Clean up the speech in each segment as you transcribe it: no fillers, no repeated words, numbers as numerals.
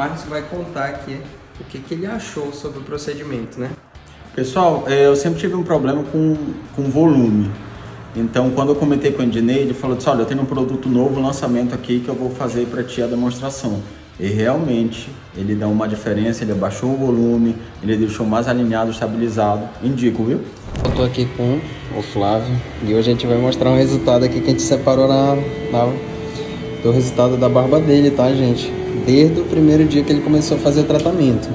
Marcos vai contar aqui o que ele achou sobre o procedimento, né? Pessoal, eu sempre tive um problema com volume. Então, quando eu comentei com o Ednei, ele falou assim, olha, eu tenho um produto novo, lançamento aqui, que eu vou fazer para ti a demonstração. E realmente, ele dá uma diferença, ele abaixou o volume, ele deixou mais alinhado, estabilizado. Indico, viu? Eu tô aqui com o Flávio e hoje a gente vai mostrar um resultado aqui que a gente separou do resultado da barba dele, tá, gente? Desde o primeiro dia que ele começou a fazer o tratamento.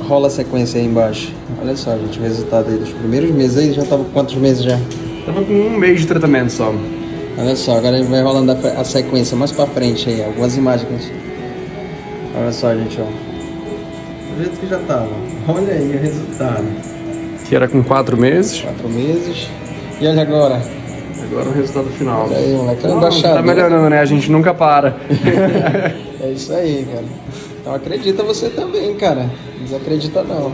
Rola a sequência aí embaixo. Olha só, gente, o resultado aí dos primeiros meses aí, já tava com quantos meses já? Tava com 1 mês de tratamento só. Olha só, agora a gente vai rolando a sequência mais pra frente aí, algumas imagens. Olha só, gente, ó. Do jeito que já tava. Olha aí o resultado. Que era com 4 meses. 4 meses. E olha agora. Agora o resultado final. Olha aí, moleque. Embaixado. Tá melhorando, né? A gente nunca para. É isso aí, cara. Então acredita você também, cara. Não desacredita não.